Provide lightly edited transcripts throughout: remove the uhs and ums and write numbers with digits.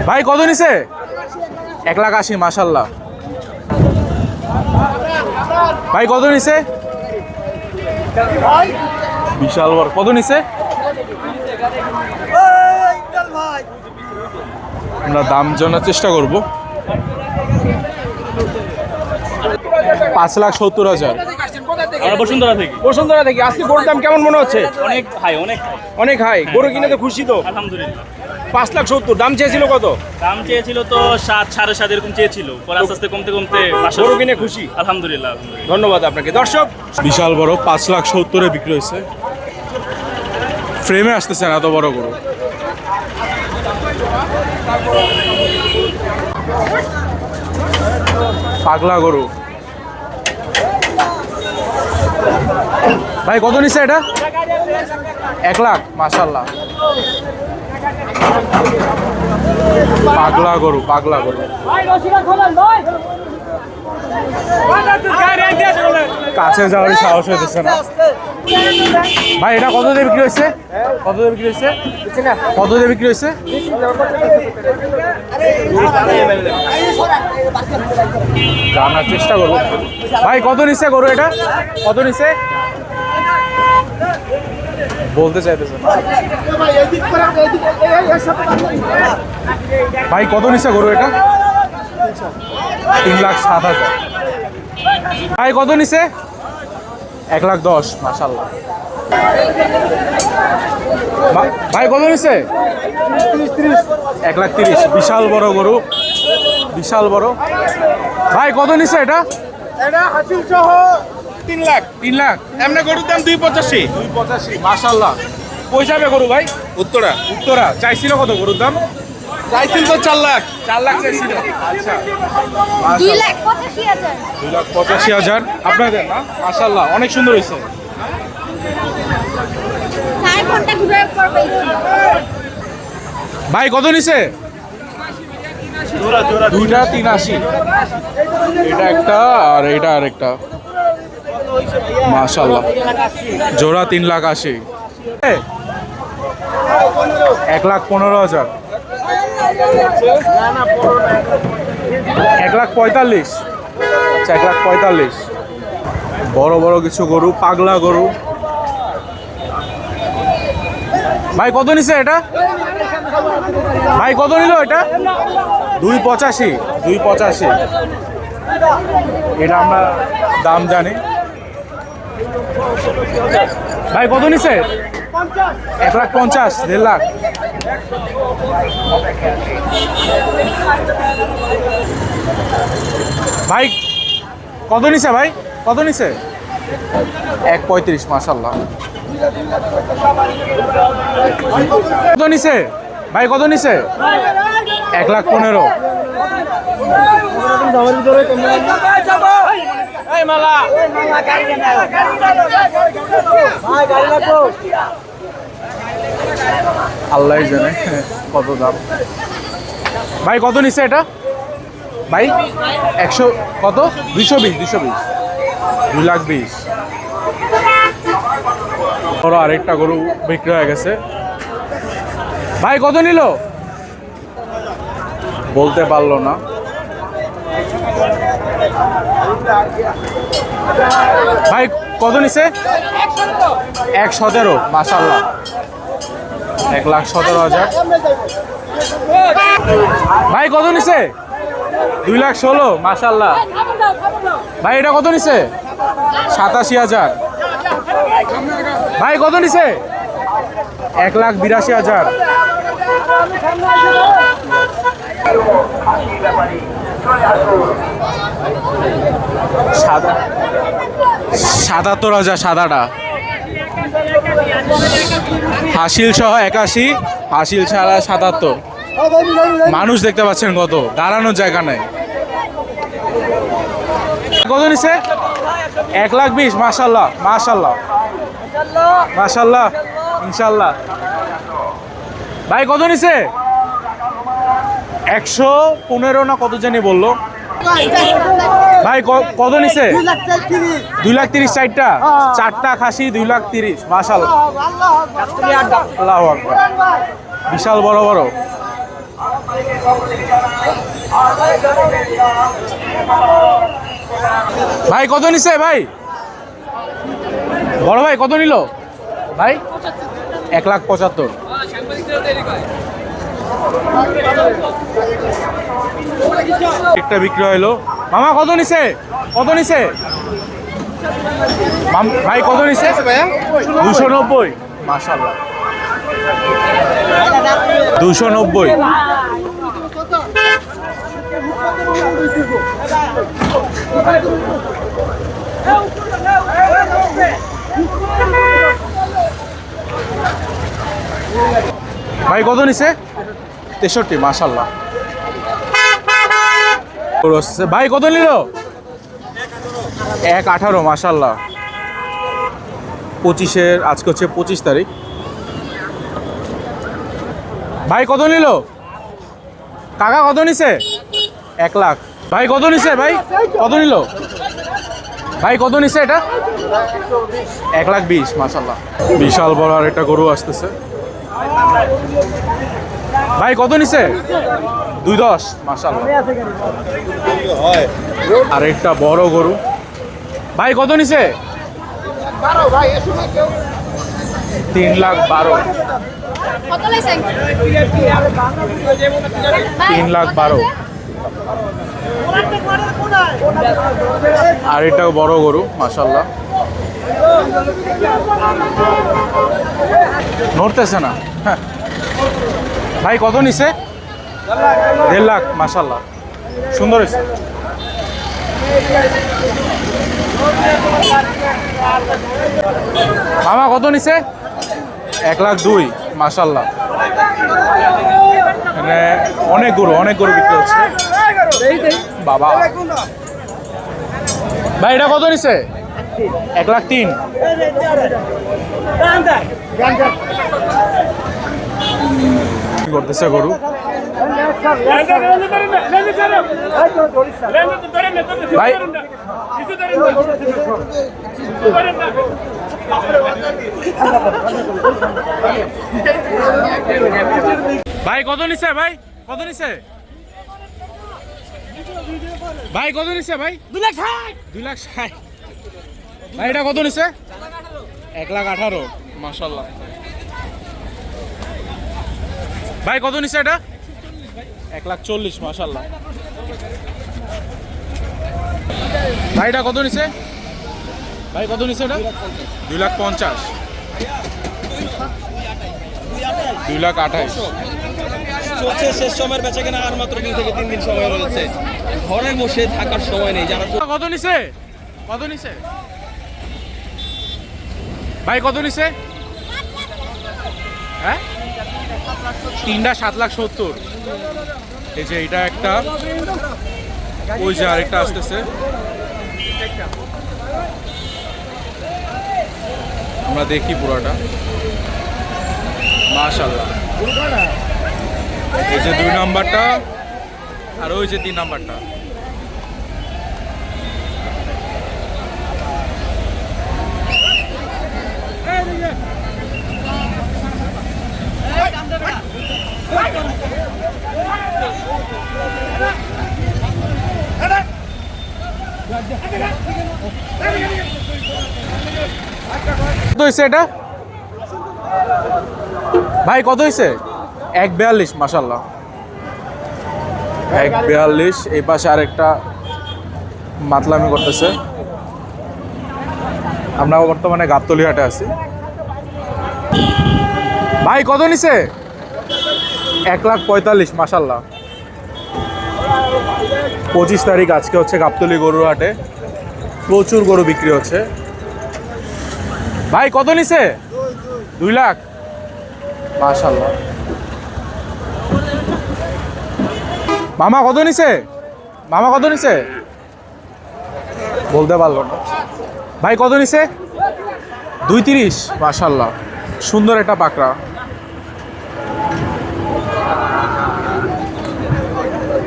ভাই কত নিছে? 1,80,000 মাশাল্লাহ। ভাই কত নিছে? বিশাল বড়। কত নিছে? আমরা দাম জানার চেষ্টা করব। 5,70,000। বসুন্ধরা থেকে আজকে গরুর দাম কেমন মনে হচ্ছে? অনেক হাই। গরু কিনে তো খুশি তো? আলহামদুলিল্লাহ। 5,70,000। দাম চেয়েছিল কত? দাম চেয়েছিল তো 7, 7.5 এরকম চেয়েছিল, পরে আস্তে আস্তে কমতে কমতে গরু কিনে খুশি? আলহামদুলিল্লাহ। ধন্যবাদ আপনাকে। দর্শক, বিশাল বড় 5,70,000 বিক্রি হয়েছে। ফ্রেমে আসতেছে না এত বড় গরু। পাগলা গরু। ভাই কত নিচ্ছে এটা? 1,00,000 মাশাল্লাহ। পাগলা গরু, পাগলা গরু। কাছে যাওয়ার সাহস হইতেছে না ভাই। এটা কত দিয়ে বিক্রি হয়েছে? কত দিয়ে বিক্রি হয়েছে? কত দিয়ে বিক্রি হয়েছে? জানার চেষ্টা করবো। ভাই কত নিচ্ছে গরু এটা? কত নিচ্ছে বলতে চাইতেছে ভাই। কত নিচ্ছে গরু এটা? 3,07,000। ভাই কত নিছে? 1,10,000 মাশাল্লাহ। ভাই কত নিছে? 1,30,000। বিশাল বড় গরু, বিশাল বড়। ভাই কত নিছে এটা? এটা হাসিল সহ 3,00,000। 3,00,000। এমনি গরুর দাম 2,85,000। 2,85,000 মাশাল্লাহ। কই যাবে গরু ভাই? উত্তরা। উত্তরা। চাইছিল কত গরুর দাম? চাইছিল তো 4,00,000। 4,00,000 চাইছিল। আচ্ছা, 2,85,000। 2,85,000 আপনাদের না? মাশাল্লাহ, অনেক সুন্দর হয়েছে। 4 ঘন্টা ঘুরে পর পাইছি। ভাই কত নিছে? দুইটা 83। এটা একটা আর এটা আর একটা। মাশাল্লাহ, জোড়া 3,80,000। 1,15,000। 1,45,000। আচ্ছা, 1,45,000। বড় বড় কিছু গরু, পাগলা গরু। ভাই কত নিছে এটা? ভাই কত নিল এটা? 2,85,000। 2,85,000। এটা আমরা দাম জানি। ভাই কত নিছে? 1,50,000। 1,50,000। ভাই কত নিছে? ভাই কত নিছে? 1,35,000 মাশাল্লাহ। কত নিছে? ভাই কত নিছে? 1,15,000। আল্লাহ জানে কত দাম। ভাই কত নিছে এটা? ভাই 100 কত? 220। 2,20,000। বড় আরেকটা গরু বিক্রি হয়ে গেছে। ভাই কত নিল? বলতে পারলো না। ভাই কত নিছে? 1,17,000 মাশাল্লাহ। 1,17,000। ভাই কত নিছে? 2,16,000 মাশাল্লাহ। ভাই এটা কত নিছে? 87,000। ভাই কত নিছে? 1,82,000। সাদা 77,000 সাদাটা। হাসিল সহ 81, হাসিল ছাড়া 77। মানুষ দেখতে পাচ্ছেন কত, দাঁড়ানোর জায়গা নেই। কত নিছে? 1,20,000 মাশাল্লাহ। মাশাল্লাহ মাশাল্লাহ ইনশাল্লাহ। ভাই কত নিছে? 115 না কত জানি বললো। ভাই কত নিছে? 2,30,000 চারটা। চারটা খাসি 2,30,000 মাশাআল্লাহ। আল্লাহু আকবার। বিশাল বড় বড়। ভাই কত নিছে ভাই? বড় ভাই কত নিল ভাই? 1,75,000। একটা বিক্রি হইলো। মামা কত নিছে? কত নিছে ভাই? কত নিছে ভাইয়া? 290। মাশাআল্লাহ 290। ভাই কত নিছে? 63। মাশাআল্লাহ। ভাই কত নিল? 1,18। মাশাআল্লাহ। 25-এর আজকে হচ্ছে 25 তারিখ। ভাই কত নিল? কাকা কত নিছে? 1 লাখ। ভাই কত নিছে ভাই? কত নিল ভাই? কত নিছে এটা? 1,20,000। মাশাআল্লাহ। বিশাল বড় আর একটা গরু আসতেছে। ভাই কত নিছে? 210। মাশাআল্লাহ। আর একটা বড় গরু। ভাই কত নিছে? 3,12,000। কত লাইছেন? 3,12,000। আর এটাও বড় গরু। মাশাআল্লাহ। নড়তেছে না। হ্যাঁ। ভাই কত নিছে? 1.5 লাখ। মাশাআল্লাহ। সুন্দর হয়েছে। মামা কত নিছে? 1,02,000। মাশাআল্লাহ। মানে অনেক গরু বিক্রি হচ্ছে। বাবা ভাই এটা কত নিছে? 1,03,000। কি করতেছে গরু? ভাই ভাই কত নিছে ভাই? কত নিছে ভাই? কত নিছে ভাই? 2,60,000। ভাই এটা কত নিছে? 1,18,000। মাশাআল্লাহ। ভাই কত নিছে এটা? 1,40,000। মাশাআল্লাহ। ভাই এটা কত নিছে? ভাই কত নিছে এটা? 2,50,000। 2,28,000। চলছে শেষ সময়ের বেচা কেনা, আর মাত্র 2 থেকে 3 দিন সময় রয়েছে। ঘরে বসে থাকার সময় নেই যারা। কত নিছে? কত নিছে ভাই? কত নিছে? হ্যাঁ 3টা 7,70,000। এই যে এটা একটা, ওই যে আরেকটা আসতেছে। আমরা দেখি পুরোটা। মাশাআল্লাহ। এই যে 2 নাম্বারটা আর ওই যে 3 নাম্বারটা। কত হয়েছে এটা ভাই? কত হয়েছে? 1,42,000। মাশাআল্লাহ। 1,42,000। এই পাশে আরেকটা মাতলামি করতেছে। আমরা বর্তমানে গাবতলী হাটে আছি। ভাই কত নিছে? 1,45,000। মাশাআল্লাহ। 25 তারিখ আজকে হচ্ছে গাবতলী গরুর হাটে। প্রচুর গরু বিক্রি হচ্ছে। ভাই কত নিছে? 2 লাখ। মাশাআল্লাহ। মামা কত নিছে? মামা কত নিছে? বলতে পারলো না। ভাই কত নিছে? 2,30,000। মাশাআল্লাহ। সুন্দর একটা পাকড়া।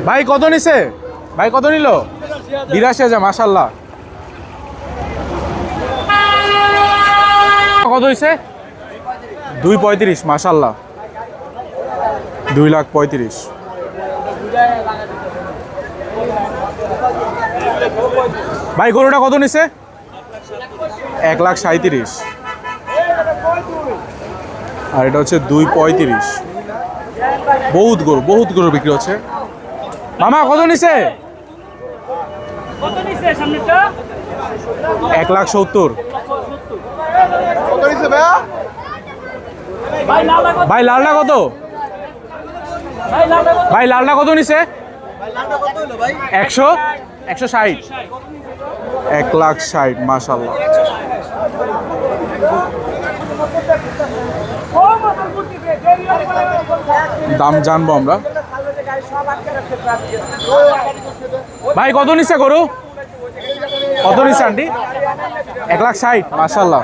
ভাই কত নিছে? ভাই কত নিল? 82,000। মাশাআল্লাহ। কত হয়েছে? 2,35,000। মাশাআল্লাহ। 2,35,000। ভাই গরুটা কত নিছে? 1,37,000। আর এটা হচ্ছে 2,35,000। বহুত গরু বিক্রি হচ্ছে। মামা কত নিছে? 1,70,000। ভাই লালটা কত? ভাই লালটা কত নিছে? 160। 1,60,000 মাশাআল্লাহ। দাম জানবো আমরা। ভাই কত নিচ্ছে গরু? কত নিচ্ছে আন্টি? 1,60,000 মাশাআল্লাহ।